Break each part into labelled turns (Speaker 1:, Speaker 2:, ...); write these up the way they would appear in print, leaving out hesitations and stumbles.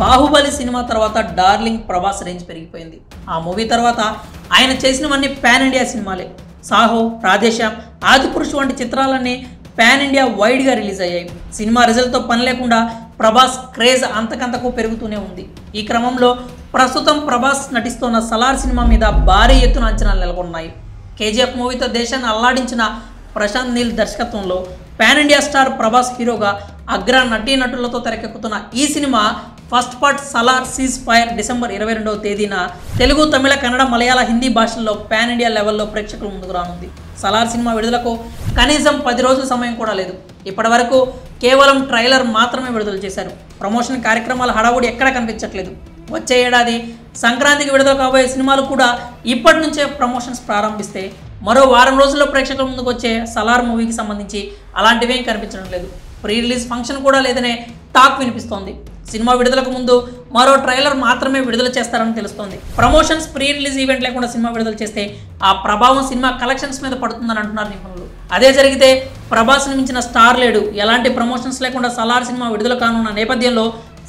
Speaker 1: Baahubali cinema తర్వాత darling Prabhas range పెరిగిపోయింది. ఆ మూవీ తర్వాత ఆయన చేసినవన్నీ పాన్ ఇండియా సినిమాలే. సాహో, రాధేశ్యామ్, ఆదిపురుషు వంటి చిత్రాలన్నీ పాన్ ఇండియా వైడ్గా రిలీజ్ అయ్యాయి. సినిమా రిజల్ట్తో పని లేకుండా ప్రభాస్ క్రేజ్ అంతకంతకు పెరుగుతూనే ఉంది. ఈ క్రమంలో ప్రస్తుతం ప్రభాస్ నటిస్తున్న సలార్ సినిమా మీద భారీ ఎత్తున అంచనాలు నెలకొన్నాయి. కేజీఎఫ్ మూవీతో దేశాన్ని అల్లాడించిన ప్రశాంత్ నీల్ దర్శకత్వంలో పాన్ ఇండియా స్టార్ ప్రభాస్ హీరోగా అగ్ర నటీనటులతో తెరకెక్కుతున్న ఈ సినిమా first part Salaar cease fire December 22వ తేదీన తెలుగు, తమిళ, కన్నడ, మలయాళ, హిందీ భాషల్లో పాన్ ఇండియా లెవెల్లో ప్రేక్షకుల ముందుకు రానుంది. సలార్ సినిమా విడుదలకు కనీసం 10 రోజుల సమయం కూడా లేదు. ఇప్పటి వరకు కేవలం ట్రైలర్ మాత్రమే విడుదల చేశారు. ప్రమోషన్ కార్యక్రమాల హడావుడి ఎక్కడా కనిపించట్లేదు. వచ్చే ఏడాది సంక్రాంతికి విడుదల కాబోయే సినిమాలు కూడా ఇప్పటి నుంచే ప్రమోషన్స్ ప్రారంభిస్తే మరో వారం రోజుల్లో ప్రేక్షకుల ముందుకు వచ్చే సలార్ మూవీకి సంబంధించి అలాంటివేం కనిపించడం లేదు. ప్రీ రిలీజ్ ఫంక్షన్ కూడా లేదనే టాక్ వినిపిస్తోంది. సినిమా విడుదలకు ముందు మరో ట్రైలర్ మాత్రమే విడుదల చేస్తారని తెలుస్తోంది. ప్రమోషన్స్, ప్రీ రిలీజ్ ఈవెంట్ లేకుండా సినిమా విడుదల చేస్తే ఆ ప్రభావం సినిమా కలెక్షన్స్ మీద పడుతుందని అంటున్నారు నిపుణులు. అదే జరిగితే ప్రభాస్ని మించిన స్టార్ లేడు. ఎలాంటి ప్రమోషన్స్ లేకుండా సలార్ సినిమా విడుదల కానున్న నేపథ్యంలో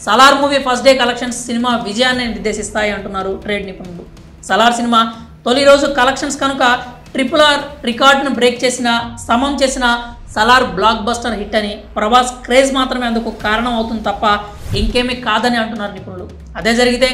Speaker 1: Salaar movie first day collections cinema విజయాన్ని నిర్దేశిస్తాయి అంటున్నారు ట్రేడ్ నిపుణులు. సలార్ సినిమా తొలి రోజు కలెక్షన్స్ కనుక RRR రికార్డును బ్రేక్ చేసిన, సమం చేసిన సలార్ బ్లాక్ బస్టర్ హిట్ అని, ప్రభాస్ క్రేజ్ మాత్రమే అందుకు కారణం అవుతుంది తప్ప ఇంకేమీ కాదని అంటున్నారు నిపుణులు. అదే జరిగితే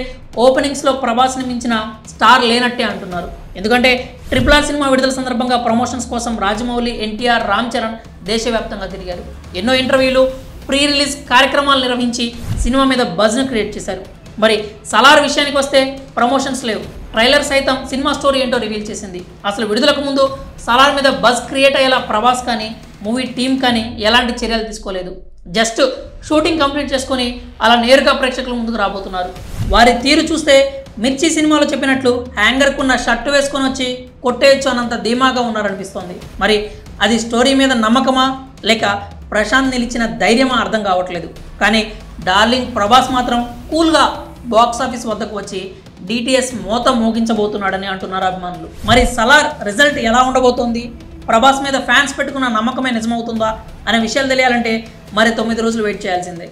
Speaker 1: ఓపెనింగ్స్లో ప్రభాస్ని మించిన స్టార్ లేనట్టే అంటున్నారు. ఎందుకంటే RRR సినిమా విడుదల సందర్భంగా ప్రమోషన్స్ కోసం రాజమౌళి, ఎన్టీఆర్, రామ్ చరణ్ దేశవ్యాప్తంగా తిరిగారు. ఎన్నో ఇంటర్వ్యూలు, ప్రీ రిలీజ్ కార్యక్రమాలు నిర్వహించి సినిమా మీద బజ్ను క్రియేట్ చేశారు. మరి సలార్ విషయానికి వస్తే ప్రమోషన్స్ లేవు. ట్రైలర్ సైతం సినిమా స్టోరీ ఏంటో రివీల్ చేసింది. అసలు విడుదలకు ముందు సలార్ మీద బజ్ క్రియేట్ అయ్యేలా ప్రభాస్ కానీ మూవీ టీం కానీ ఎలాంటి చర్యలు తీసుకోలేదు. జస్ట్ షూటింగ్ కంప్లీట్ చేసుకొని అలా నేరుగా ప్రేక్షకుల ముందుకు రాబోతున్నారు. వారి తీరు చూస్తే మిర్చి సినిమాలో చెప్పినట్లు హ్యాంగర్కున్న షర్టు వేసుకొని వచ్చి కొట్టేయచ్చు అన్నంత ధీమాగా ఉన్నారనిపిస్తోంది. మరి అది స్టోరీ మీద నమ్మకమా లేక ప్రశాంత్ నిలిచిన ధైర్యమా అర్థం కావట్లేదు. కానీ డార్లింగ్ ప్రభాస్ మాత్రం కూల్గా బాక్సాఫీస్ వద్దకు వచ్చి DTS మోత మోగించబోతున్నాడని అంటున్నారు అభిమానులు. మరి సలార్ రిజల్ట్ ఎలా ఉండబోతోంది? ప్రభాస్ మీద ఫ్యాన్స్ పెట్టుకున్న నమ్మకమే నిజమవుతుందా అనే విషయాలు తెలియాలంటే మరి 9 రోజులు వెయిట్ చేయాల్సిందే.